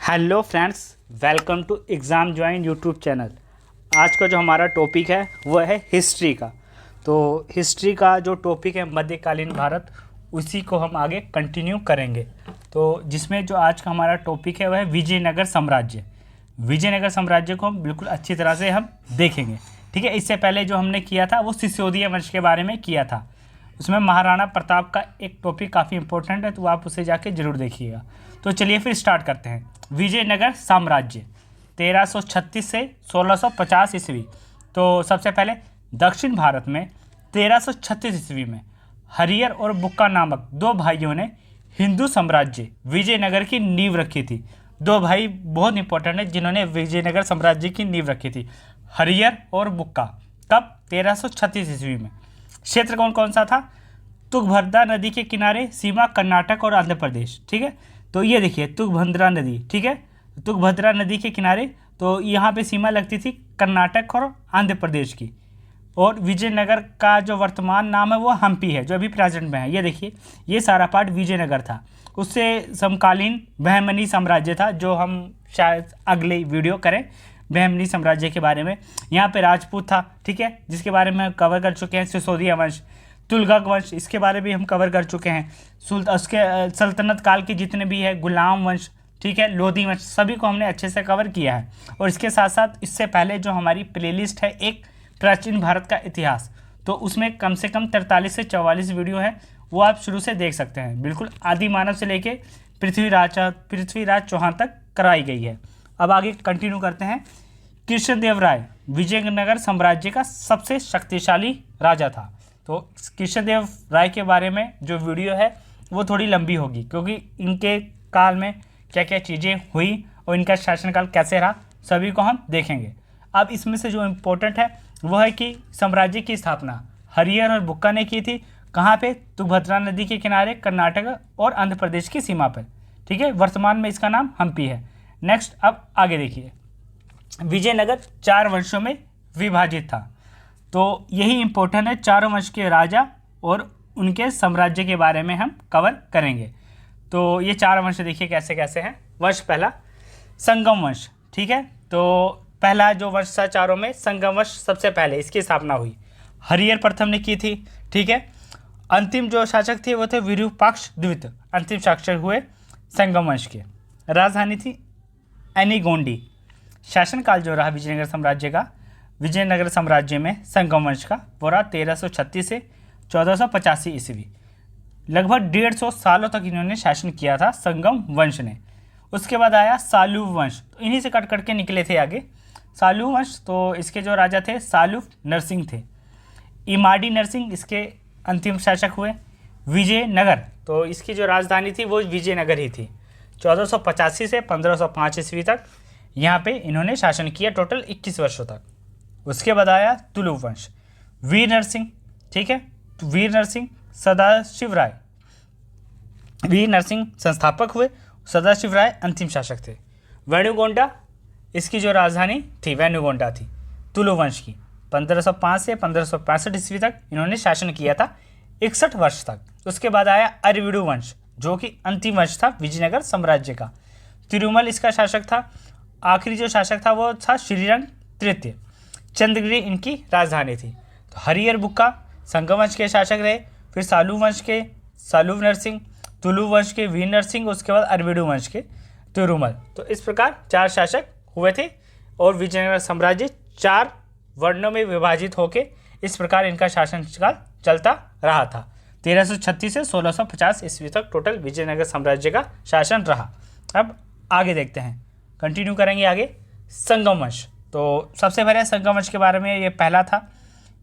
Hello friends, welcome to exam join YouTube channel. आज का जो हमारा टॉपिक है वह है हिस्ट्री का। तो हिस्ट्री का जो टॉपिक है मध्यकालीन भारत, उसी को हम आगे कंटिन्यू करेंगे। तो जिसमें जो आज का हमारा टॉपिक है वह है विजयनगर साम्राज्य। विजयनगर साम्राज्य को हम बिल्कुल अच्छी तरह से हम देखेंगे। ठीक है, इससे पहले जो हमने किया था वो सिसोदिया वंश के बारे में किया था। उसमें महाराणा प्रताप का एक टॉपिक काफ़ी इंपॉर्टेंट है, तो आप उसे जाके जरूर देखिएगा। तो चलिए फिर स्टार्ट करते हैं। विजयनगर साम्राज्य 1336 से 1650 ईस्वी। तो सबसे पहले दक्षिण भारत में 1336 ईस्वी में हरियर और बुक्का नामक दो भाइयों ने हिंदू साम्राज्य विजयनगर की नींव रखी थी। दो भाई बहुत इंपॉर्टेंट है जिन्होंने विजयनगर साम्राज्य की नींव रखी थी, हरियर और बुक्का। कब? 1336 ईस्वी में। क्षेत्र कौन कौन सा था? तुंगभद्रा नदी के किनारे, सीमा कर्नाटक और आंध्र प्रदेश। ठीक है, तो ये देखिए तुंगभद्रा नदी। ठीक है, तुंगभद्रा नदी के किनारे, तो यहाँ पे सीमा लगती थी कर्नाटक और आंध्र प्रदेश की। और विजयनगर का जो वर्तमान नाम है वो हम्पी है, जो अभी प्रेजेंट में है। ये देखिए, ये सारा पार्ट विजयनगर था। उससे समकालीन बहमनी साम्राज्य था, जो हम शायद अगले वीडियो करें बहमनी साम्राज्य के बारे में। यहाँ पे राजपूत था, ठीक है, जिसके बारे में कवर कर चुके हैं। सिसोदिया वंश, तुगलक वंश, इसके बारे में हम कवर कर चुके हैं। उसके सल्तनत काल के जितने भी है, गुलाम वंश, ठीक है, लोधी वंश, सभी को हमने अच्छे से कवर किया है। और इसके साथ साथ इससे पहले जो हमारी प्लेलिस्ट है एक प्राचीन भारत का इतिहास, तो उसमें कम से कम 43 से 44 वीडियो है, वो आप शुरू से देख सकते हैं। बिल्कुल आदि मानव से लेके पृथ्वीराज चौहान तक कराई गई है। अब आगे कंटिन्यू करते हैं। कृष्णदेव राय विजयनगर साम्राज्य का सबसे शक्तिशाली राजा था। तो कृष्णदेव राय के बारे में जो वीडियो है वो थोड़ी लंबी होगी, क्योंकि इनके काल में क्या क्या चीज़ें हुई और इनका शासनकाल कैसे रहा, सभी को हम देखेंगे। अब इसमें से जो इम्पोर्टेंट है वो है कि साम्राज्य की स्थापना हरियर और बुक्का ने की थी। कहाँ पे? तुंगभद्रा नदी के किनारे, कर्नाटक और आंध्र प्रदेश की सीमा पर। ठीक है, वर्तमान में इसका नाम हम्पी है। नेक्स्ट, अब आगे देखिए। विजयनगर 4 वंशों में विभाजित था। तो यही इम्पोर्टेंट है, चारों वंश के राजा और उनके साम्राज्य के बारे में हम कवर करेंगे। तो ये 4 वंश देखिए कैसे कैसे हैं। वंश पहला, संगम वंश। ठीक है, तो पहला जो वंश था चारों में, संगम वंश सबसे पहले इसकी स्थापना हुई। हरियर प्रथम ने की थी। ठीक है, अंतिम जो शासक थे वो थे विरूपाक्ष द्वितीय, अंतिम शासक हुए संगम वंश के। राजधानी थी एनीगोंडी। शासनकाल जो रहा विजयनगर साम्राज्य का, विजयनगर साम्राज्य में संगम वंश का, वो रहा 1336 से 1485 ईस्वी। लगभग 150 सालों तक इन्होंने शासन किया था संगम वंश ने। उसके बाद आया सालुव वंश, तो इन्हीं से कट कट के निकले थे आगे सालुव वंश। तो इसके जो राजा थे सालुव नरसिंह थे। इमाडी नरसिंह इसके अंतिम शासक हुए। विजयनगर, तो इसकी जो राजधानी थी वो विजयनगर ही थी। 1485 से 1505 ईस्वी तक यहाँ पे इन्होंने शासन किया, टोटल 21 वर्षों तक। उसके बाद आया तुलुव वंश, वीर नरसिंह। ठीक है, तो वीर नरसिंह सदाशिव राय, वीर नरसिंह संस्थापक हुए, सदाशिव राय अंतिम शासक थे। वेणुगोंडा, इसकी जो राजधानी थी वेणुगोंडा थी, तुलु वंश की। 1505 से 1565 ईस्वी तक इन्होंने शासन किया था, 61 वर्ष तक। उसके बाद आया अरविडु वंश, जो कि अंतिम वंश था विजयनगर साम्राज्य का। तिरुमल इसका शासक था। आखिरी जो शासक था वो था श्रीरंग तृतीय। चंद्रगिरी इनकी राजधानी थी। तो हरियर बुक्का संगम वंश के शासक रहे। फिर सालू वंश के सालुव नरसिंह, तुलु वंश के वीर नरसिंह, उसके बाद अरविडु वंश के तिरुमल। तो इस प्रकार 4 शासक हुए थे और विजयनगर साम्राज्य 4 वर्णों में विभाजित होकर इस प्रकार इनका शासनकाल चलता रहा था। 1336 से 1650 ईस्वी तक टोटल विजयनगर साम्राज्य का शासन रहा। अब आगे देखते हैं, कंटिन्यू करेंगे आगे। संगम वंश, तो सबसे पहले संगम वंश के बारे में, ये पहला था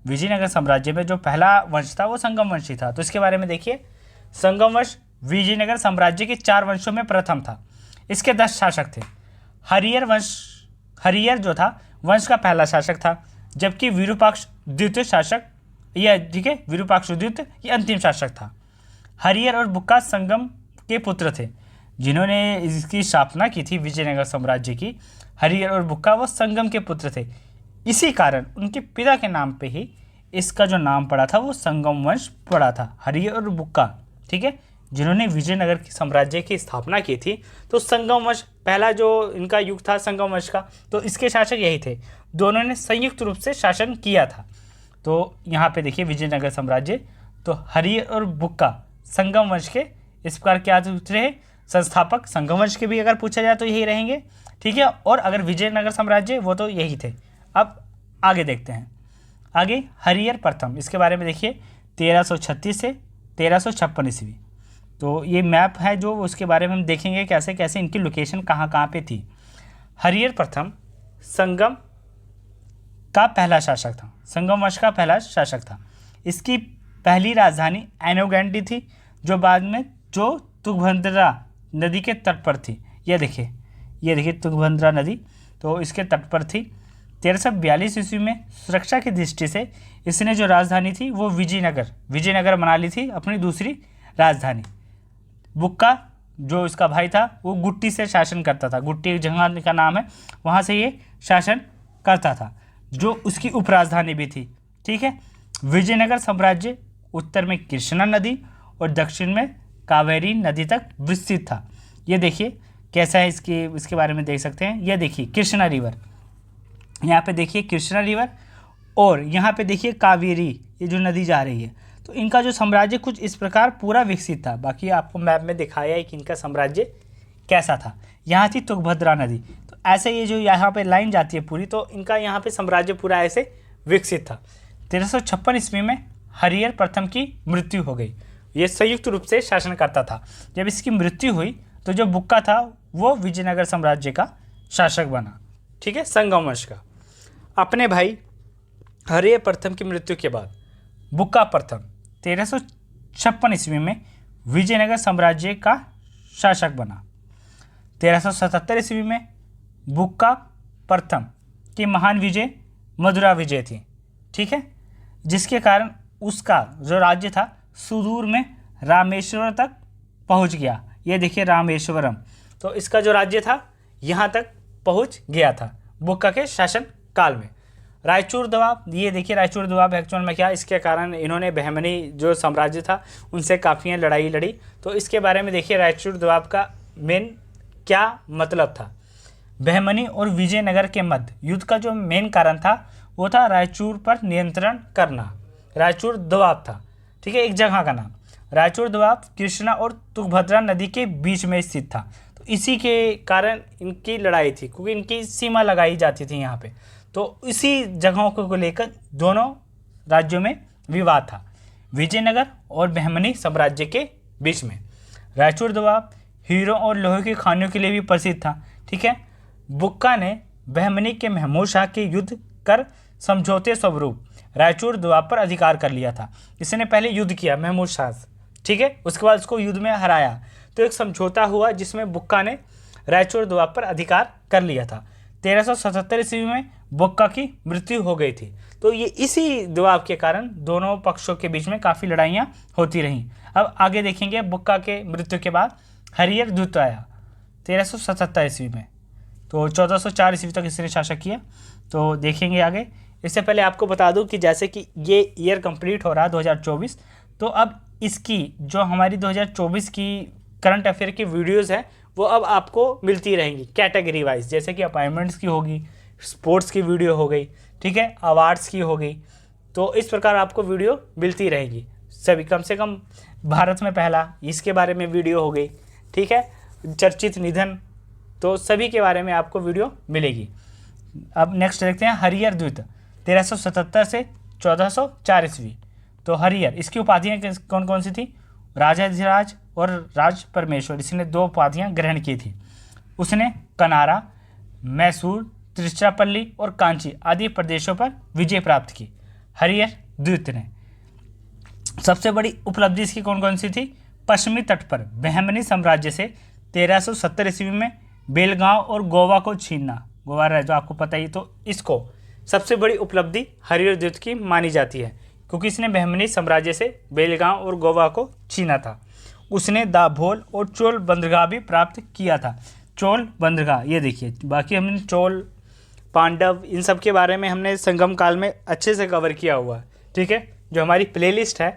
विजयनगर साम्राज्य में जो पहला वंश था वो संगम वंश ही था। तो इसके बारे में देखिए, संगम वंश विजयनगर साम्राज्य के 4 वंशों में प्रथम था। इसके 10 शासक थे। हरियर वंश, हरियर जो था वंश का पहला शासक था, जबकि विरूपाक्ष द्वितीय शासक, यह ठीक है, विरूपाक्ष द्वितीय ये अंतिम शासक था। हरियर और बुक्का संगम के पुत्र थे, जिन्होंने इसकी स्थापना की थी विजयनगर साम्राज्य की। हरियर और बुक्का वो संगम के पुत्र थे, इसी कारण उनके पिता के नाम पे ही इसका जो नाम पड़ा था वो संगम वंश पड़ा था, हरियर और बुक्का। ठीक है, जिन्होंने विजयनगर की साम्राज्य की स्थापना की थी। तो संगम वंश पहला जो इनका युग था संगम वंश का, तो इसके शासक यही थे। दोनों ने संयुक्त रूप से शासन किया था। तो यहाँ पे देखिए विजयनगर साम्राज्य, तो हरियर और बुक्का संगम वंश के इस प्रकार क्या रहे संस्थापक। संगम वंश के भी अगर पूछा जाए तो यही रहेंगे, ठीक है। और अगर विजयनगर साम्राज्य वो तो यही थे। अब आगे देखते हैं। आगे हरियर प्रथम, इसके बारे में देखिए 1336 से 1356 ईस्वी। तो ये मैप है जो उसके बारे में हम देखेंगे कैसे कैसे इनकी लोकेशन कहाँ कहाँ पे थी। हरियर प्रथम संगम का पहला शासक था, संगम वंश का पहला शासक था। इसकी पहली राजधानी एनोगेंडी थी, जो बाद में जो तुंगभद्रा नदी के तट पर थी। ये देखिए तुंगभद्रा नदी, तो इसके तट पर थी। 1342 ईस्वी में सुरक्षा की दृष्टि से इसने जो राजधानी थी वो विजयनगर बना ली थी अपनी दूसरी राजधानी। बुक्का जो इसका भाई था वो गुट्टी से शासन करता था, गुट्टी एक जगह का नाम है, वहाँ से ये शासन करता था, जो उसकी उपराजधानी भी थी, ठीक है। विजयनगर साम्राज्य उत्तर में कृष्णा नदी और दक्षिण में कावेरी नदी तक विस्तृत था। ये देखिए कैसा है, इसके बारे में देख सकते हैं। ये देखिए कृष्णा रिवर, यहाँ पे देखिए कृष्णा रिवर, और यहाँ पे देखिए कावेरी, ये जो नदी जा रही है। तो इनका जो साम्राज्य कुछ इस प्रकार पूरा विकसित था। बाकी आपको मैप में दिखाया है कि इनका साम्राज्य कैसा था। यहाँ थी तुंगभद्रा नदी, तो ऐसे ये जो यहाँ पे लाइन जाती है पूरी, तो इनका यहाँ पे साम्राज्य पूरा ऐसे विकसित था। 1356 ईस्वी में हरियर प्रथम की मृत्यु हो गई। ये संयुक्त रूप से शासन करता था। जब इसकी मृत्यु हुई तो जो बुक्का था वो विजयनगर साम्राज्य का शासक बना, ठीक है, संगम वंश का। अपने भाई हरियर प्रथम की मृत्यु के बाद बुक्का प्रथम 1356 ईस्वी में विजयनगर साम्राज्य का शासक बना। 1377 ईस्वी में बुक्का प्रथम की महान विजय मदुरा विजय थी, ठीक है, जिसके कारण उसका जो राज्य था सुदूर में रामेश्वरम तक पहुंच गया। ये देखिए रामेश्वरम, तो इसका जो राज्य था यहाँ तक पहुंच गया था बुक्का के शासन काल में। रायचूर दवाब, ये देखिए रायचूर दवाब एक्चुअल में क्या, इसके कारण इन्होंने बहमनी जो साम्राज्य था उनसे काफ़ी लड़ाई लड़ी। तो इसके बारे में देखिए रायचूर दवाब का मेन क्या मतलब था। बहमनी और विजयनगर के मध्य युद्ध का जो मेन कारण था वो था रायचूर पर नियंत्रण करना। रायचूर दवाब था, ठीक है, एक जगह का नाम। रायचूर दवाब कृष्णा और तुंगभद्रा नदी के बीच में स्थित था। तो इसी के कारण इनकी लड़ाई थी, क्योंकि इनकी सीमा लगाई जाती थी यहाँ पे। तो इसी जगहों को लेकर दोनों राज्यों में विवाद था, विजयनगर और बहमनी साम्राज्य के बीच में। रायचूर दवाब हीरो और लोहे की खानों के लिए भी प्रसिद्ध था, ठीक है। बुक्का ने बहमनी के महमूद शाह के युद्ध कर समझौते स्वरूप रायचूर दवाब पर अधिकार कर लिया था। इसने पहले युद्ध किया महमूद शाह, ठीक है, उसके बाद उसको युद्ध में हराया। तो एक समझौता हुआ जिसमें बुक्का ने रायचूर दवाब पर अधिकार कर लिया था। 1377 ईस्वी में बुक्का की मृत्यु हो गई थी। तो ये इसी दबाव के कारण दोनों पक्षों के बीच में काफ़ी लड़ाइयाँ होती रहीं। अब आगे देखेंगे बुक्का के मृत्यु के बाद हरियर द्वित आया 1377 ईस्वी में, तो 1404 ईस्वी तक इसने शासन किया। तो देखेंगे आगे। इससे पहले आपको बता दूं कि जैसे कि ये ईयर कंप्लीट हो रहा है 2024, तो अब इसकी जो हमारी 2024 की करंट अफेयर की वीडियोस है वो अब आपको मिलती रहेंगी कैटेगरी वाइज, जैसे कि अपॉइंटमेंट्स की होगी, स्पोर्ट्स की वीडियो हो गई, ठीक है, अवार्ड्स की हो गई। तो इस प्रकार आपको वीडियो मिलती रहेगी सभी, कम से कम भारत में पहला इसके बारे में वीडियो हो गई, ठीक है, चर्चित निधन, तो सभी के बारे में आपको वीडियो मिलेगी। अब नेक्स्ट देखते हैं हरियर द्वित 1377 से 1404 ईस्वी। तो हरियर, इसकी उपाधियाँ कौन कौन सी थी? राजाधिराज और राज परमेश्वर, इसने 2 उपाधियाँ ग्रहण की थी। उसने कनारा, मैसूर, त्रिचिरापल्ली और कांची आदि प्रदेशों पर विजय प्राप्त की। हरियर द्वित ने सबसे बड़ी उपलब्धि इसकी कौन कौन सी थी? पश्चिमी तट पर बहमनी साम्राज्य से 1370 ईस्वी में बेलगांव और गोवा को छीनना। गोवा रह जो आपको पता ही, तो इसको सबसे बड़ी उपलब्धि हरियर द्वित की मानी जाती है, क्योंकि इसने बहमनी साम्राज्य से बेलगांव और गोवा को छीना था। उसने दाभोल और चोल बंदरगाह भी प्राप्त किया था। चोल बंदरगाह, ये देखिए, बाकी हमने चोल, पांडव, इन सब के बारे में हमने संगम काल में अच्छे से कवर किया हुआ है, ठीक है। जो हमारी प्लेलिस्ट है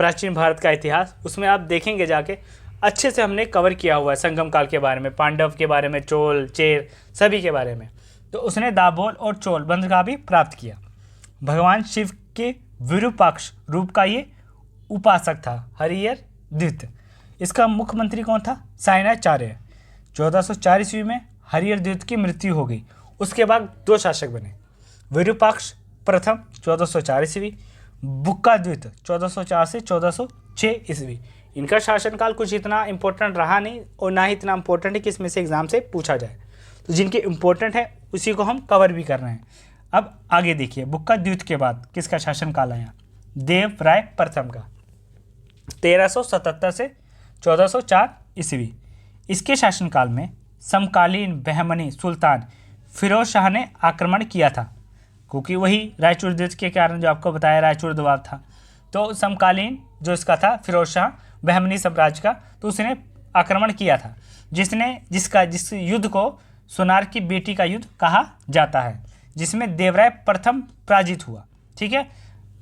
प्राचीन भारत का इतिहास, उसमें आप देखेंगे जाके अच्छे से हमने कवर किया हुआ है संगम काल के बारे में, पांडव के बारे में, चोल चेर सभी के बारे में। तो उसने दाभोल और चोल बंदरगाह भी प्राप्त किया। भगवान शिव के विरूपाक्ष रूप का ये उपासक था हरिहर द्वित। इसका मुख्यमंत्री कौन था? सायणाचार्य। 1404 ईस्वी में हरिहर द्वित की मृत्यु हो गई। उसके बाद 2 शासक बने, विरूपाक्ष प्रथम 1404 ईस्वी, बुक्का द्वित 1404 से 1406 ईस्वी। इनका शासनकाल कुछ इतना इंपॉर्टेंट रहा नहीं और ना ही इतना इंपॉर्टेंट है कि इसमें से एग्जाम से पूछा जाए। तो जिनके इंपॉर्टेंट है उसी को हम कवर भी कर रहे हैं। अब आगे देखिए, बुक्का द्वित के बाद किसका शासनकाल आया? देवराय प्रथम का, 1377 से 1404 ईस्वी। इसके शासनकाल में समकालीन बहमनी सुल्तान फिरोज शाह ने आक्रमण किया था, क्योंकि वही रायचूर द्वीप के कारण जो आपको बताया रायचूर दबाव था। तो समकालीन जो इसका था फिरोज शाह बहमनी साम्राज्य का, तो उसने आक्रमण किया था, जिस युद्ध को सोनार की बेटी का युद्ध कहा जाता है, जिसमें देवराय प्रथम पराजित हुआ। ठीक है,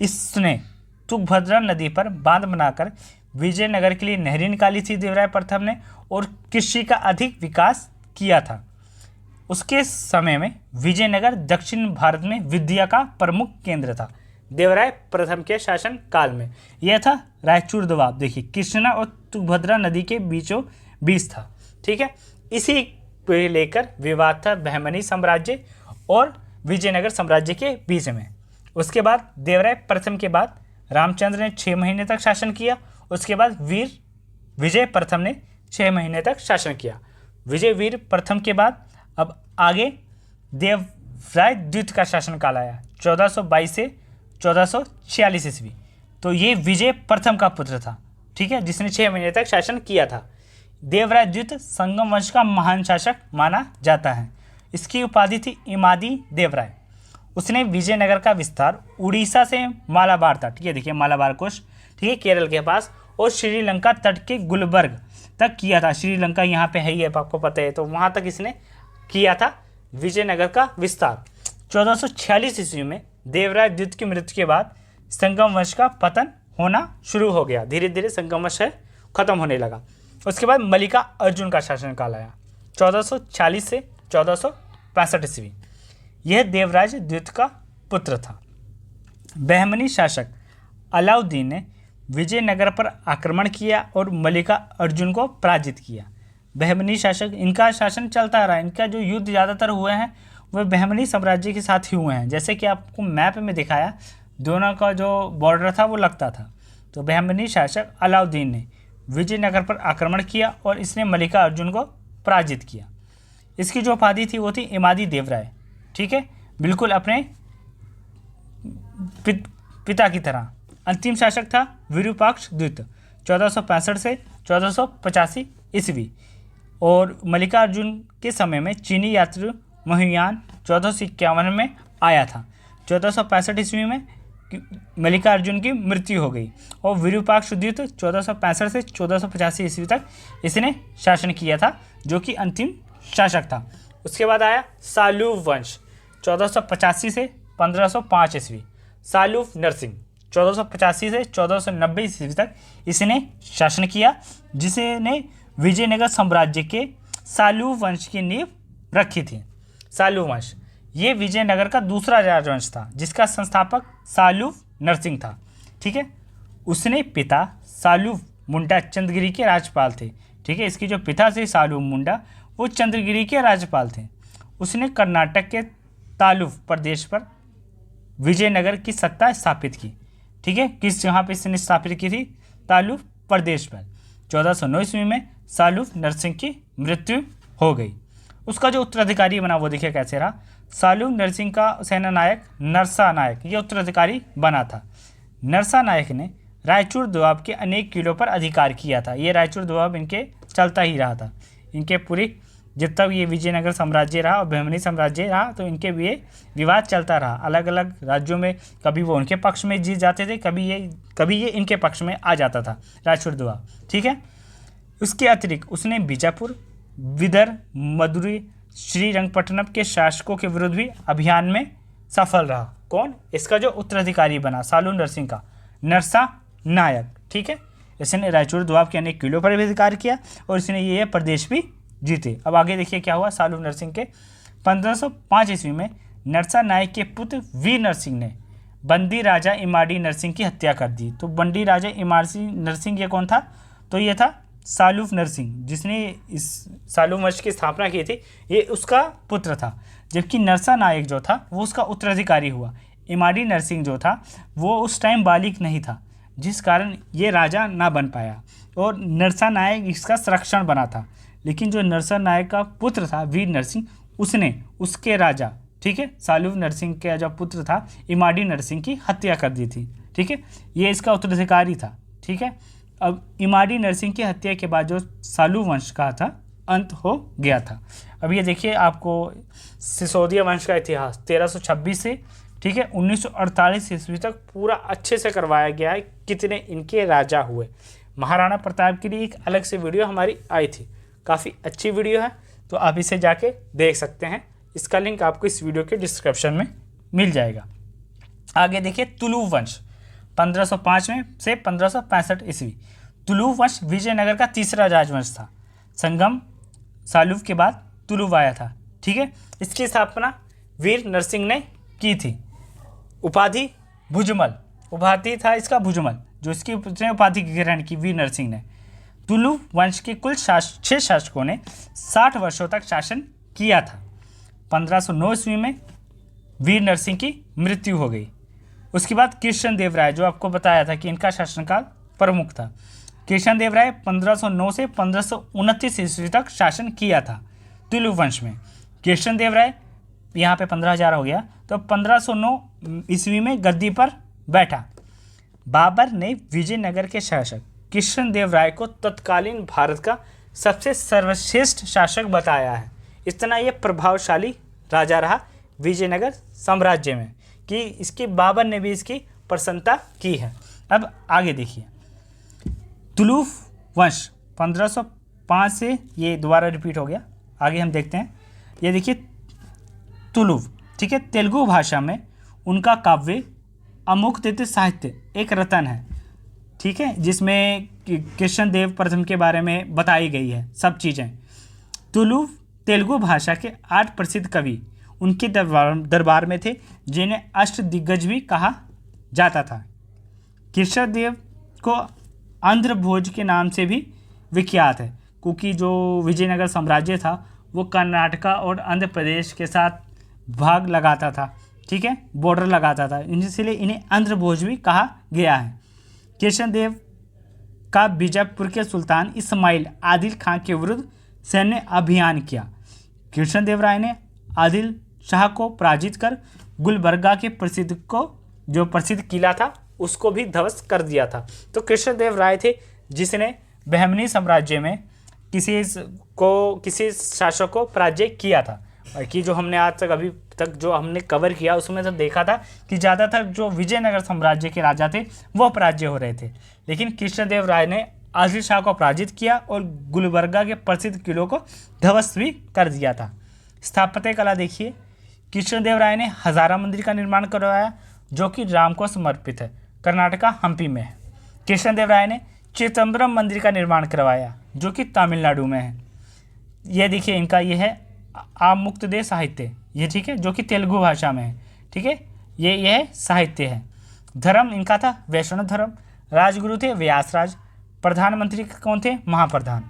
इसने तुंगभद्रा नदी पर बांध बनाकर विजयनगर के लिए नहरें निकाली थी देवराय प्रथम ने, और कृषि का अधिक विकास किया था। उसके समय में विजयनगर दक्षिण भारत में विद्या का प्रमुख केंद्र था। देवराय प्रथम के शासन काल में यह था रायचूर दोआब। देखिए, कृष्णा और तुंगभद्रा नदी के बीचों बीच था। ठीक है, इसी को लेकर विवाद था बहमनी साम्राज्य और विजयनगर साम्राज्य के बीच में। उसके बाद देवराय प्रथम के बाद रामचंद्र ने 6 महीने तक शासन किया। उसके बाद विजय प्रथम ने 6 महीने तक शासन किया। वीर प्रथम के बाद अब आगे देवराय द्वित का शासनकाल आया, 1422 से 1446 ईस्वी। तो ये विजय प्रथम का पुत्र था। ठीक है, जिसने 6 महीने तक शासन किया था। देवराय द्वित संगम वंश का महान शासक माना जाता है। इसकी उपाधि थी इमादी देवराय। उसने विजयनगर का विस्तार उड़ीसा से मालाबार था, ठीक है, देखिए मालाबार कोस्ट, ठीक है, केरल के पास, और श्रीलंका तट के गुलबर्ग तक किया था। श्रीलंका यहाँ पे है ही है, आपको पता है, तो वहाँ तक इसने किया था विजयनगर का विस्तार। 1446 ईस्वी में देवराय द्वित की मृत्यु के बाद संगम वंश का पतन होना शुरू हो गया। धीरे धीरे संगम वंश है खत्म होने लगा। उसके बाद मल्लिका अर्जुन का शासनकाल आया, 1440 से 1465 ईस्वी। यह देवराज द्वित का पुत्र था। बहमनी शासक अलाउद्दीन ने विजयनगर पर आक्रमण किया और मल्लिका अर्जुन को पराजित किया। बहमनी शासक, इनका शासन चलता रहा। इनका जो युद्ध ज़्यादातर हुए हैं वह बहमनी साम्राज्य के साथ ही हुए हैं। जैसे कि आपको मैप में दिखाया, दोनों का जो बॉर्डर था वो लगता था। तो बहमनी शासक अलाउद्दीन ने विजयनगर पर आक्रमण किया और इसने मल्लिका अर्जुन को पराजित किया। इसकी जो उपाधि थी वो थी इमादी देवराय। ठीक है, बिल्कुल अपने पिता की तरह। अंतिम शासक था विरूपाक्ष द्वित, 1465 से 1485 ईस्वी। और मल्लिका अर्जुन के समय में चीनी यात्री मोहियान 1451 में आया था। 1465 ईस्वी में मल्लिका अर्जुन की मृत्यु हो गई और विरूपाक्ष द्वित 1465 से 1485 ईस्वी तक इसने शासन किया था, जो कि अंतिम शासक था। उसके बाद आया सालूव वंश, 1485 से 1505 ईस्वी। सालूव नरसिंह 1485 से 1490 ईस्वी तक इसने शासन किया, जिसने विजयनगर साम्राज्य के सालूव वंश की नींव रखी थी। सालूव वंश ये विजयनगर का दूसरा राजवंश था, जिसका संस्थापक सालूव नरसिंह था। ठीक है, उसने पिता सालूव मुंडा चंद्रगिरी के राज्यपाल थे। ठीक है, इसके जो पिता थे सालूव मुंडा, वो चंद्रगिरी के राज्यपाल थे। उसने कर्नाटक के तालुव प्रदेश पर विजयनगर की सत्ता स्थापित की। ठीक है, किस जहाँ पे इसने स्थापित की थी? तालुव प्रदेश पर। 1409 ईस्वी में सालूव नरसिंह की मृत्यु हो गई। उसका जो उत्तराधिकारी बना वो देखिए कैसे रहा। सालूव नरसिंह का सेना नायक नरसा नायक ये उत्तराधिकारी बना था। नरसा नायक ने रायचूर दोआब के अनेक किलों पर अधिकार किया था। ये रायचूर दोआब इनके चलता ही रहा था। इनके पूरी जब तक ये विजयनगर साम्राज्य रहा और बहमनी साम्राज्य रहा, तो इनके भी ये विवाद चलता रहा। अलग अलग राज्यों में कभी वो उनके पक्ष में जीत जाते थे, कभी ये इनके पक्ष में आ जाता था रायचूर दोआब। ठीक है, उसके अतिरिक्त उसने बीजापुर, विदर्भ, मदुरई, श्रीरंगपट्टनम के शासकों के विरुद्ध भी अभियान में सफल रहा। कौन? इसका जो उत्तराधिकारी बना सालूव नरसिंह का, नरसा नायक। ठीक है। इसने रायचूर दोआब के अनेक किलों पर भी अधिकार किया और इसने ये प्रदेश भी जीते। अब आगे देखिए क्या हुआ सालू नरसिंह के। 1505 ईस्वी में नरसा नायक के पुत्र वीर नरसिंह ने बंदी राजा इमाड़ी नरसिंह की हत्या कर दी। तो बंदी राजा इमाड़ी नरसिंह ये कौन था? तो ये था सालूफ नरसिंह, जिसने इस सालू वंश की स्थापना की थी, ये उसका पुत्र था। जबकि नरसा नायक जो था वो उसका उत्तराधिकारी हुआ। इमाड़ी नरसिंह जो था वो उस टाइम बालिग नहीं था, जिस कारण ये राजा ना बन पाया और नरसा नायक इसका संरक्षण बना था। लेकिन जो नरसा नायक का पुत्र था वीर नरसिंह, उसने उसके राजा, ठीक है, सालूफ नरसिंह का जो पुत्र था इमाड़ी नरसिंह की हत्या कर दी थी। ठीक है, ये इसका उत्तराधिकारी था। ठीक है, अब इमाड़ी नरसिंह की हत्या के बाद जो सालू वंश का था अंत हो गया था। अब ये देखिए आपको सिसोदिया वंश का इतिहास 1326 से, ठीक है, 1948 ईस्वी तक पूरा अच्छे से करवाया गया है, कितने इनके राजा हुए। महाराणा प्रताप के लिए एक अलग से वीडियो हमारी आई थी, काफ़ी अच्छी वीडियो है, तो आप इसे जाके देख सकते हैं। इसका लिंक आपको इस वीडियो के डिस्क्रिप्शन में मिल जाएगा। आगे देखिए तुलु वंश 1505 में से 1565 ईस्वी। तुलु वंश विजयनगर का तीसरा राजवंश था। संगम सालूफ के बाद तुलु आया था। ठीक है, इसकी स्थापना वीर नरसिंह ने की थी। उपाधि भुजमल, उपाधि था इसका भुजमल, जो इसकी उपाधि ग्रहण की वीर नरसिंह ने। तुलु वंश के कुल 6 शासकों ने 60 वर्षों तक शासन किया था। 1509 ईस्वी में वीर नरसिंह की मृत्यु हो गई। उसके बाद कृष्णदेव राय, जो आपको बताया था कि इनका शासनकाल प्रमुख था। कृष्णदेव राय 1509 से 1529 ईस्वी तक शासन किया था तुलु वंश में। कृष्णदेव राय यहाँ पे 15,000 हो गया, तो 1509 ईस्वी में गद्दी पर बैठा। बाबर ने विजयनगर के शासक कृष्णदेव राय को तत्कालीन भारत का सबसे सर्वश्रेष्ठ शासक बताया है। इतना ये प्रभावशाली राजा रहा विजयनगर साम्राज्य में कि इसकी बाबर ने भी इसकी प्रशंसा की है। अब आगे देखिए तुलु वंश 1505 से ये दोबारा रिपीट हो गया। आगे हम देखते हैं, ये देखिए तुलु, ठीक है, तेलुगु भाषा में उनका काव्य अमुक्तित साहित्य एक रत्न है। ठीक है, जिसमें कृष्णदेव प्रथम के बारे में बताई गई है सब चीज़ें। तुलु तेलुगु भाषा के 8 प्रसिद्ध कवि उनके दरबार में थे, जिन्हें अष्टदिग्गज भी कहा जाता था। कृष्णदेव को आंध्र भोज के नाम से भी विख्यात है, क्योंकि जो विजयनगर साम्राज्य था वो कर्नाटका और आंध्र प्रदेश के साथ भाग लगाता था। ठीक है, बॉर्डर लगाता था, इसलिए इन्हें आंध्र भोज भी कहा गया है। कृष्णदेव का बीजापुर के सुल्तान इस्माइल आदिल खां के विरुद्ध सैन्य अभियान किया। कृष्णदेव राय ने आदिल शाह को पराजित कर गुलबर्गा के प्रसिद्ध किला था उसको भी ध्वस्त कर दिया था। तो कृष्णदेव राय थे जिसने बहमनी साम्राज्य में किसी शासक को पराजय किया था। और कि जो हमने आज तक अभी तक जो हमने कवर किया उसमें तो देखा था कि ज़्यादातर जो विजयनगर साम्राज्य के राजा थे वो पराजय हो रहे थे, लेकिन कृष्णदेव राय ने आदिल शाह को पराजित किया और गुलबर्गा के प्रसिद्ध किलों को ध्वस्त भी कर दिया था। स्थापत्य कला देखिए, कृष्णदेव राय ने हजारा मंदिर का निर्माण करवाया, जो कि राम को समर्पित है, कर्नाटका हम्पी में है। कृष्णदेव राय ने चिदम्बरम मंदिर का निर्माण करवाया, जो कि तमिलनाडु में है। यह देखिए इनका ये है आमुक्तदे साहित्य, ये ठीक है, जो कि तेलुगु भाषा में है। ठीक है, यह साहित्य है। धर्म इनका था वैष्णव धर्म। राजगुरु थे व्यासराज। प्रधानमंत्री कौन थे? महाप्रधान।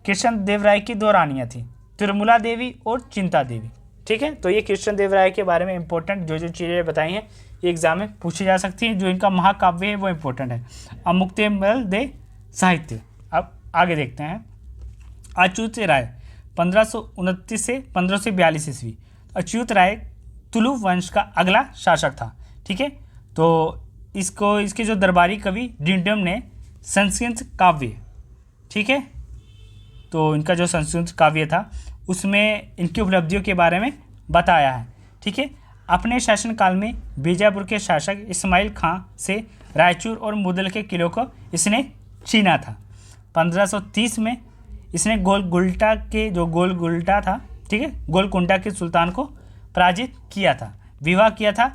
कृष्णदेव राय की 2 रानियाँ थी, तिरुमला देवी और चिंता देवी। ठीक है, तो ये कृष्णदेव राय के बारे में इंपॉर्टेंट जो चीज़ें बताई हैं ये एग्जाम में पूछी जा सकती हैं। जो इनका महाकाव्य है वो इंपॉर्टेंट है, अमुक्तमल दे साहित्य। अब आगे देखते हैं अच्युत राय 1529 से 1542 ईस्वी। अच्युत राय तुलु वंश का अगला शासक था। ठीक है, तो इसके जो दरबारी कवि डिंडम ने संस्कृत काव्य, ठीक है, तो इनका जो संस्कृत काव्य था उसमें इनकी उपलब्धियों के बारे में बताया है। ठीक है, अपने शासनकाल में बीजापुर के शासक इस्माइल खां से रायचूर और मुदल के किलों को इसने छीना था। 1530 में इसने गोलकुंडा था, ठीक है, गोलकुंडा के सुल्तान को पराजित किया था। विवाह किया था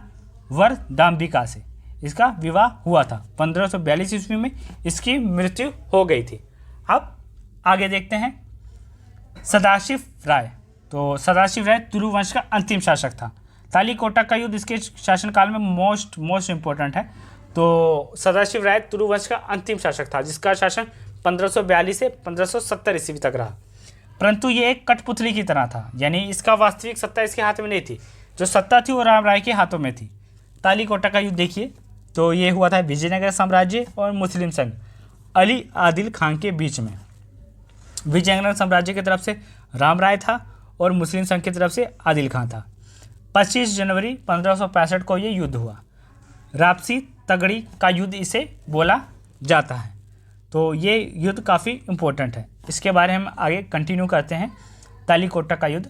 वर दाम्बिका से। इसका विवाह हुआ था। 1542 ईस्वी में इसकी मृत्यु हो गई थी। अब आगे देखते हैं सदाशिव राय। तो सदाशिव राय तुलु वंश का अंतिम शासक था। तालीकोटा का युद्ध इसके शासनकाल में मोस्ट इम्पोर्टेंट है। तो सदाशिव राय तुलु वंश का अंतिम शासक था, जिसका शासन 1542 से 1570 ईस्वी तक रहा। परंतु ये एक कठपुतली की तरह था, यानी इसका वास्तविक सत्ता इसके हाथ में नहीं थी। जो सत्ता थी वो राम राय के हाथों में थी। तालीकोटा का युद्ध देखिए, तो ये हुआ था विजयनगर साम्राज्य और मुस्लिम संघ अली आदिल खान के बीच में। विजयनगर साम्राज्य की तरफ से राम राय था और मुस्लिम संघ की तरफ से आदिल खान था। 25 जनवरी 1565 को ये युद्ध हुआ। रापसी तगड़ी का युद्ध इसे बोला जाता है। तो ये युद्ध काफ़ी इम्पोर्टेंट है, इसके बारे में हम आगे कंटिन्यू करते हैं। तालीकोटा का युद्ध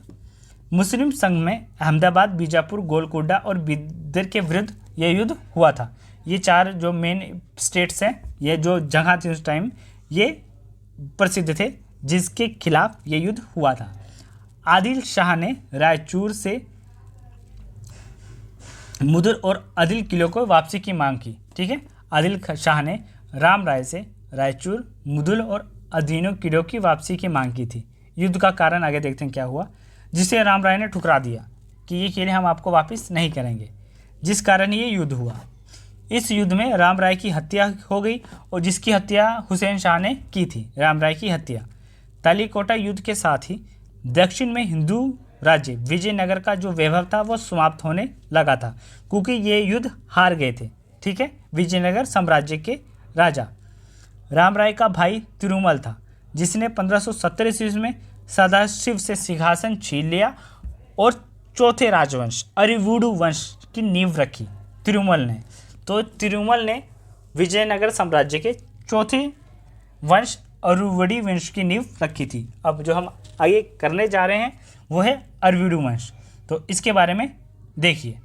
मुस्लिम संघ में अहमदाबाद, बीजापुर, गोलकुंडा और बिदर के विरुद्ध ये युद्ध हुआ था। ये 4 जो मेन स्टेट्स हैं, ये जो जगह थी उस टाइम, ये प्रसिद्ध थे, जिसके खिलाफ ये युद्ध हुआ था। आदिल शाह ने रायचूर से मुदुर और अदिल किलों को वापसी की मांग की। ठीक है, आदिल शाह ने राम राय से रायचूर, मुदुल और अदीनो किलों की वापसी की मांग की थी। युद्ध का कारण आगे देखते हैं क्या हुआ, जिसे राम राय ने ठुकरा दिया कि ये किले हम आपको वापस नहीं करेंगे, जिस कारण ये युद्ध हुआ। इस युद्ध में राम राय की हत्या हो गई और जिसकी हत्या हुसैन शाह ने की थी, राम राय की हत्या। तालीकोटा युद्ध के साथ ही दक्षिण में हिंदू राज्य विजयनगर का जो वैभव था वो समाप्त होने लगा था, क्योंकि ये युद्ध हार गए थे। ठीक है, विजयनगर साम्राज्य के राजा राम राय का भाई तिरुमल था, जिसने 1570 ईस्वी में सदाशिव से सिंहासन छीन लिया और चौथे राजवंश अरिवुडु वंश की नींव रखी तिरुमल ने। तो तिरुमल ने विजयनगर साम्राज्य के चौथे वंश अरुवड़ी वंश की नींव रखी थी। अब जो हम आगे करने जा रहे हैं वो है अरविडु वंश। तो इसके बारे में देखिए,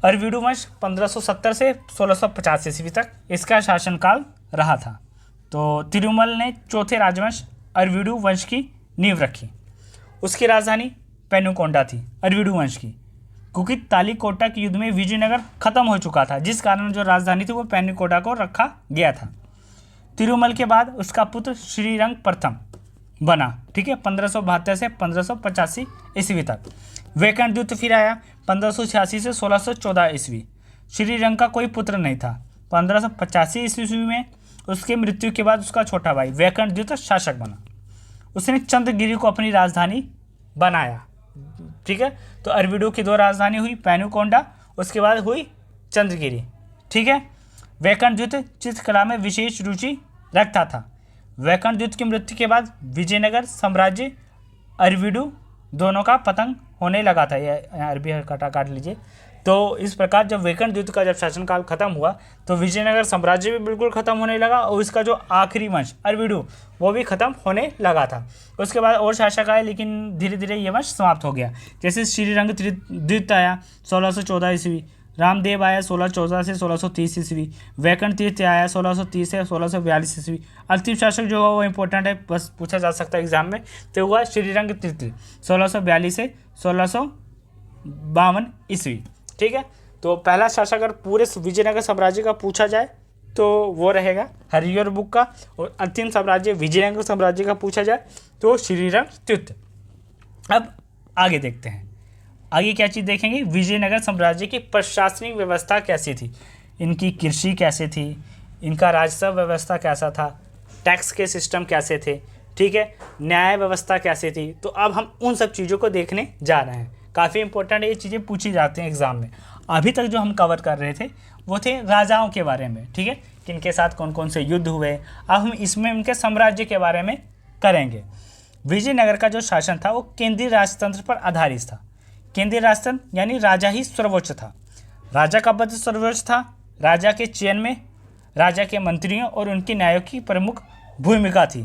अरविडु वंश 1570 से 1650 ईस्वी तक इसका शासनकाल रहा था। तो तिरुमल ने चौथे राजवंश अरविडु वंश की नींव रखी। उसकी राजधानी पेनुकोंडा थी अरविडु वंश की, क्योंकि तालीकोटा के युद्ध में विजयनगर खत्म हो चुका था, जिस कारण जो राजधानी थी वो पेनुकोंडा को रखा गया था। तिरुमल के बाद उसका पुत्र श्रीरंग प्रथम बना। ठीक है, 1572 से 1585 ईस्वी तक। वैकंठ द्वित फिर आया 1586 से 1614 ईस्वी। श्रीरंग का कोई पुत्र नहीं था। 1585 ईस्वी में उसके मृत्यु के बाद उसका छोटा भाई वैकंठ द्वित शासक बना। उसने चंद्रगिरी को अपनी राजधानी बनाया। ठीक है, तो अरविडु की 2 राजधानी हुई, पेनुकोंडा, उसके बाद हुई चंद्रगिरी। ठीक है, वैकंठ द्वित चित्रकला में विशेष रुचि रखता था। वैकंठ द्वित की मृत्यु के बाद विजयनगर साम्राज्य अरविडु दोनों का पतन होने लगा था। ये अरबी काट लीजिए। तो इस प्रकार जब वैकंठ द्वित का जब शासनकाल खत्म हुआ तो विजयनगर साम्राज्य भी बिल्कुल खत्म होने लगा और इसका जो आखिरी वंश अरविडु वो भी खत्म होने लगा था। उसके बाद और शासक आए, लेकिन धीरे धीरे ये वंश समाप्त हो गया। जैसे श्रीरंग द्वित आया 1614 ईस्वी, रामदेव आया 1614 से 1630 ईस्वी, वैकंठ तीर्थ आया 1630 से 1642 ईस्वी। अंतिम शासक जो हुआ वो इंपॉर्टेंट है, बस पूछा जा सकता है एग्जाम में, तो हुआ श्रीरंग तीर्थ 1642 से 1652 ईस्वी। ठीक है, तो पहला शासक अगर पूरे विजयनगर साम्राज्य का पूछा जाए तो वो रहेगा हरिहर बुक का, और अंतिम साम्राज्य विजयनगर साम्राज्य का पूछा जाए तो श्रीरंग तीर्थ। अब आगे देखते हैं, आगे क्या चीज़ देखेंगे, विजयनगर साम्राज्य की प्रशासनिक व्यवस्था कैसी थी, इनकी कृषि कैसे थी, इनका राजस्व व्यवस्था कैसा था, टैक्स के सिस्टम कैसे थे। ठीक है, न्याय व्यवस्था कैसी थी। तो अब हम उन सब चीज़ों को देखने जा रहे हैं। काफ़ी इंपॉर्टेंट ये चीज़ें पूछी जाती हैं एग्जाम में। अभी तक जो हम कवर कर रहे थे वो थे राजाओं के बारे में। ठीक है, किनके साथ कौन कौन से युद्ध हुए। अब हम इसमें उनके साम्राज्य के बारे में करेंगे। विजयनगर का जो शासन था वो केंद्रीय राजतंत्र पर आधारित था। केंद्रीय राजतंत्र यानी राजा ही सर्वोच्च था। राजा का पद सर्वोच्च था। राजा के चयन में राजा के मंत्रियों और उनके न्यायों की प्रमुख भूमिका थी।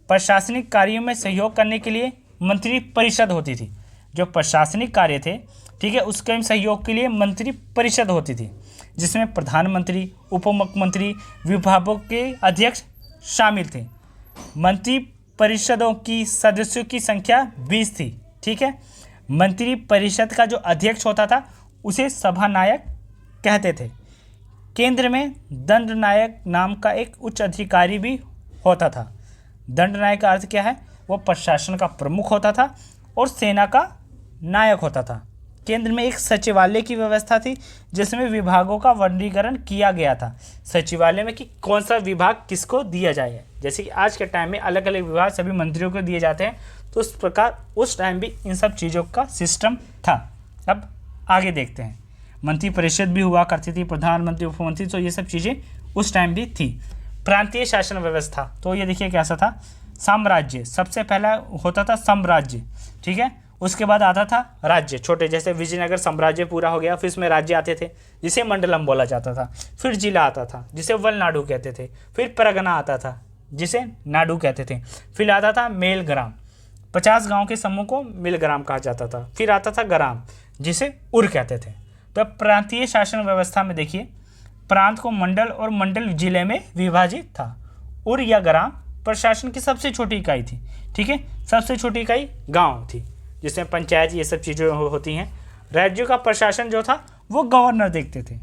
प्रशासनिक कार्यों में सहयोग करने के लिए मंत्री परिषद होती थी। जो प्रशासनिक कार्य थे, ठीक है, उसके सहयोग के लिए मंत्री परिषद होती थी, जिसमें प्रधानमंत्री, उप मुख्यमंत्री, विभागों के अध्यक्ष शामिल थे। मंत्री परिषदों की सदस्यों की संख्या 20 थी। ठीक है, मंत्री परिषद का जो अध्यक्ष होता था उसे सभानायक कहते थे। केंद्र में दंडनायक नाम का एक उच्च अधिकारी भी होता था। दंडनायक का अर्थ क्या है? वो प्रशासन का प्रमुख होता था और सेना का नायक होता था। केंद्र में एक सचिवालय की व्यवस्था थी जिसमें विभागों का वर्गीकरण किया गया था। सचिवालय में कि कौन सा विभाग किसको दिया जाए, जैसे कि आज के टाइम में अलग अलग विभाग सभी मंत्रियों को दिए जाते हैं, तो उस प्रकार उस टाइम भी इन सब चीज़ों का सिस्टम था। अब आगे देखते हैं। मंत्री परिषद भी हुआ करती थी, प्रधानमंत्री, उपमंत्री, तो ये सब चीज़ें उस टाइम भी थी। प्रांतीय शासन व्यवस्था, तो ये देखिए कैसा था। साम्राज्य, सबसे पहला होता था साम्राज्य, ठीक है। उसके बाद आता था राज्य, छोटे, जैसे विजयनगर साम्राज्य पूरा हो गया, फिर इसमें राज्य आते थे जिसे मंडलम बोला जाता था। फिर जिला आता था जिसे वलनाडु कहते थे। फिर परगना आता था जिसे नाडु कहते थे। फिर आता था मेलग्राम, 50 गांव के समूह को मेलग्राम कहा जाता था। फिर आता था ग्राम जिसे उर कहते थे। तो प्रांतीय शासन व्यवस्था में देखिए, प्रांत को मंडल और मंडल जिले में विभाजित था। उर या ग्राम प्रशासन की सबसे छोटी इकाई थी, ठीक है। सबसे छोटी इकाई गांव थी जिसमें पंचायत ये सब चीज़ें होती हैं। राज्यों का प्रशासन जो था वो गवर्नर देखते थे।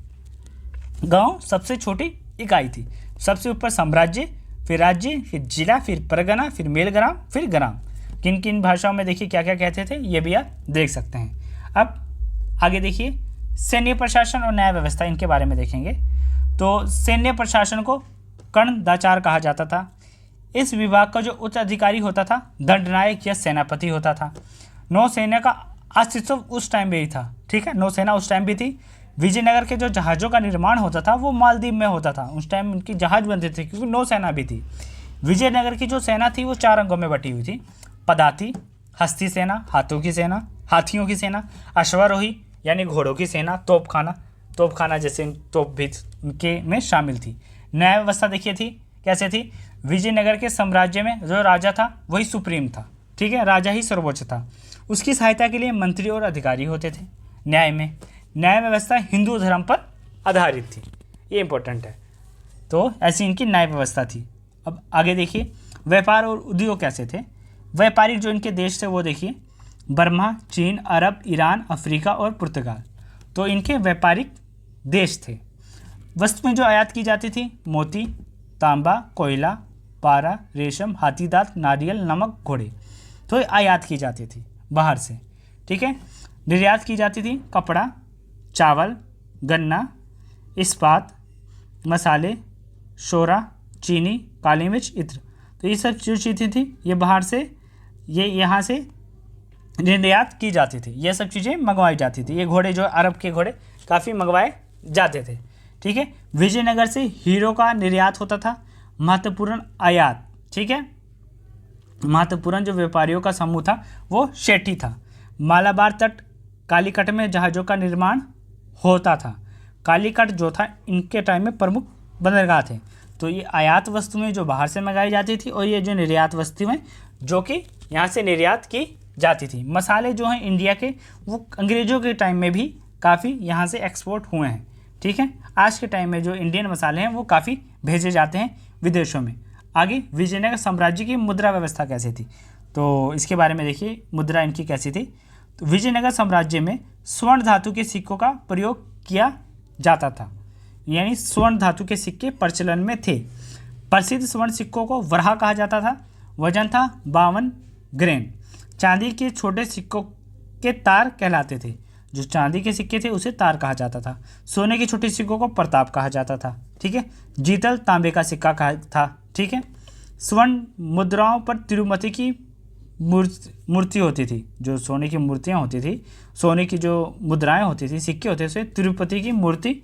गांव सबसे छोटी इकाई थी। सबसे ऊपर साम्राज्य, फिर राज्य, फिर जिला, फिर परगना, फिर मेलग्राम, फिर ग्राम। किन किन भाषाओं में देखिए क्या क्या कहते थे, ये भी आप देख सकते हैं। अब आगे देखिए, सैन्य प्रशासन और न्याय व्यवस्था, इनके बारे में देखेंगे। तो सैन्य प्रशासन को कर्णदाचार कहा जाता था। इस विभाग का जो उच्च अधिकारी होता था दंडनायक या सेनापति होता था। नौसेना का अस्तित्व उस टाइम भी था, ठीक है। नौसेना उस टाइम भी थी। विजयनगर के जो जहाज़ों का निर्माण होता था वो मालदीव में होता था। उस टाइम उनकी जहाज़ बनते थे क्योंकि नौसेना भी थी। विजयनगर की जो सेना थी वो 4 अंगों में बटी हुई थी। पदाती, हस्ती सेना, हाथियों की सेना, अश्वारोही यानी घोड़ों की सेना, तोपखाना जैसे तोप भी उनके में शामिल थी। न्याय व्यवस्था देखिए थी कैसे थी। विजयनगर के साम्राज्य में जो राजा था वही सुप्रीम था, ठीक है। राजा ही सर्वोच्च था। उसकी सहायता के लिए मंत्री और अधिकारी होते थे। न्याय व्यवस्था हिंदू धर्म पर आधारित थी, ये इंपॉर्टेंट है। तो ऐसी इनकी न्याय व्यवस्था थी। अब आगे देखिए, व्यापार और उद्योग कैसे थे। व्यापारिक जो इनके देश थे वो देखिए, बर्मा, चीन, अरब, ईरान, अफ्रीका और पुर्तगाल, तो इनके व्यापारिक देश थे। वस्तुएं जो आयात की जाती थी, मोती, तांबा, कोयला, पारा, रेशम, हाथी दांत, नारियल, नमक, घोड़े, तो आयात की जाती थी बाहर से, ठीक है। निर्यात की जाती थी कपड़ा, चावल, गन्ना, इस्पात, मसाले, शोरा, चीनी, काली मिर्च, इत्र, तो ये सब जो चीज़ें थी ये बाहर से, ये यहाँ से निर्यात की जाती थी। ये सब चीज़ें मंगवाई जाती थी। ये घोड़े जो अरब के घोड़े काफ़ी मंगवाए जाते थे, ठीक है। विजयनगर से हीरो का निर्यात होता था। महत्वपूर्ण आयात, ठीक है। महत्वपूर्ण जो व्यापारियों का समूह था वो शेट्टी था। मालाबार तट, कालीकट में जहाज़ों का निर्माण होता था। कालीकट जो था इनके टाइम में प्रमुख बंदरगाह थे। तो ये आयात वस्तुएं जो बाहर से मंगाई जाती थी और ये जो निर्यात वस्तुएं जो कि यहाँ से निर्यात की जाती थी। मसाले जो हैं इंडिया के वो अंग्रेज़ों के टाइम में भी काफ़ी यहाँ से एक्सपोर्ट हुए हैं, ठीक है। आज के टाइम में जो इंडियन मसाले हैं वो काफ़ी भेजे जाते हैं विदेशों में। आगे विजयनगर साम्राज्य की मुद्रा व्यवस्था कैसी थी, तो इसके बारे में देखिए, मुद्रा इनकी कैसी थी। तो विजयनगर साम्राज्य में स्वर्ण धातु के सिक्कों का प्रयोग किया जाता था, यानी स्वर्ण धातु के सिक्के प्रचलन में थे। प्रसिद्ध स्वर्ण सिक्कों को वरहा कहा जाता था। वजन था 52 ग्रेन। चांदी के छोटे सिक्कों के तार कहलाते थे। जो चांदी के सिक्के थे उसे तार कहा जाता था। सोने के छोटे सिक्कों को प्रताप कहा जाता था, ठीक है। जीतल तांबे का सिक्का कहा था, ठीक है। स्वर्ण मुद्राओं पर तिरुपति की मूर्ति होती थी। जो सोने की मूर्तियाँ होती थी, सोने की जो मुद्राएं होती थी, सिक्के होते थे, तिरुपति की मूर्ति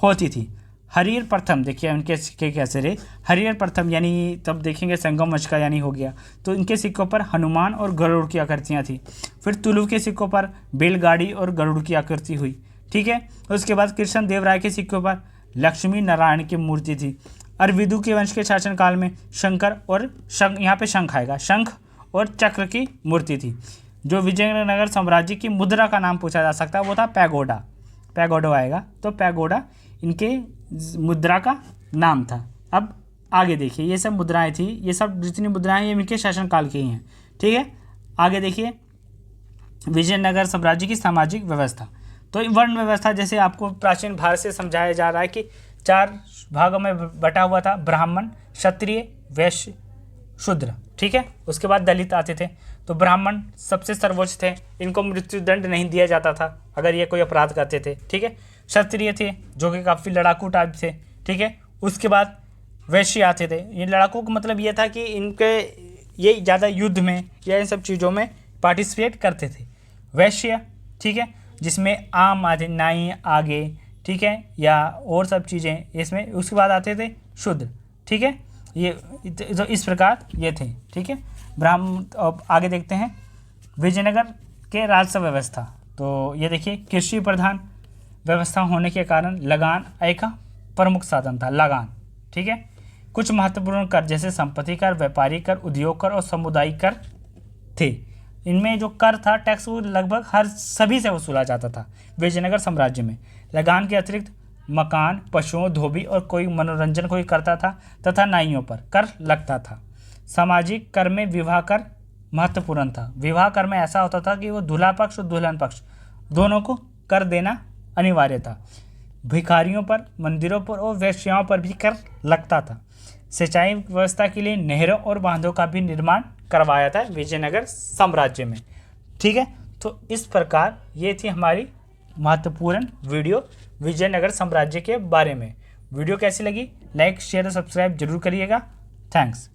होती थी। हरियर प्रथम देखिए उनके सिक्के कैसे रहे। हरियर प्रथम यानी तब देखेंगे संगम वंश का यानी हो गया, तो इनके सिक्कों पर हनुमान और गरुड़ की आकृतियाँ थी। फिर तुलु के सिक्कों पर बैलगाड़ी और गरुड़ की आकृति हुई, ठीक है। उसके बाद कृष्ण देव राय के सिक्कों पर लक्ष्मी नारायण की मूर्ति थी। अरविंदु के वंश के शासनकाल में शंकर और यहाँ पे शंख आएगा, शंख और चक्र की मूर्ति थी। जो विजयनगर साम्राज्य की मुद्रा का नाम पूछा जा सकता है वो था पैगोडा, पैगोडा आएगा, तो पैगोडा इनके मुद्रा का नाम था। अब आगे देखिए, ये सब मुद्राएं थी, ये सब जितनी मुद्राएं ये इनके शासनकाल की ही हैं, ठीक है। आगे देखिए विजयनगर साम्राज्य की सामाजिक व्यवस्था। तो वर्ण व्यवस्था जैसे आपको प्राचीन भारत से समझाया जा रहा है कि 4 भागों में बटा हुआ था, ब्राह्मण, क्षत्रिय, वैश्य, शूद्र। ठीक है, उसके बाद दलित आते थे। तो ब्राह्मण सबसे सर्वोच्च थे, इनको मृत्युदंड नहीं दिया जाता था अगर ये कोई अपराध करते थे। ठीक है, क्षत्रिय थे जो कि काफ़ी लड़ाकू टाइप थे। ठीक है, उसके बाद वैश्य आते थे। ये लड़ाकू का मतलब ये था कि इनके ये ज़्यादा युद्ध में या इन सब चीज़ों में पार्टिसिपेट करते थे। वैश्य, ठीक है, जिसमें आम आते, नाई आगे, ठीक है, या और सब चीज़ें इसमें। उसके बाद आते थे शूद्र। ठीक है, ये तो इस प्रकार ये थे। ठीक है, ब्राह्मण। अब आगे देखते हैं विजयनगर के राजस्व व्यवस्था। तो ये देखिए, कृषि प्रधान व्यवस्था होने के कारण लगान आय का प्रमुख साधन था। लगान, ठीक है। कुछ महत्वपूर्ण कर जैसे संपत्ति कर, व्यापारी कर, उद्योग कर और सामुदायिक कर थे। इनमें जो कर था, टैक्स, वो लगभग हर सभी से वसूला जाता था विजयनगर साम्राज्य में। लगान के अतिरिक्त मकान, पशुओं, धोबी और कोई मनोरंजन कोई करता था तथा नाइयों पर कर लगता था। सामाजिक कर में विवाह कर महत्वपूर्ण था। विवाह कर में ऐसा होता था कि वो दूल्हा पक्ष और दुल्हन पक्ष दोनों को कर देना अनिवार्य था। भिखारियों पर, मंदिरों पर और वेश्याओं पर भी कर लगता था। सिंचाई व्यवस्था के लिए नहरों और बांधों का भी निर्माण करवाया था विजयनगर साम्राज्य में। ठीक है, तो इस प्रकार ये थी हमारी महत्वपूर्ण वीडियो विजयनगर साम्राज्य के बारे में। वीडियो कैसी लगी? लाइक, शेयर और सब्सक्राइब जरूर करिएगा। थैंक्स।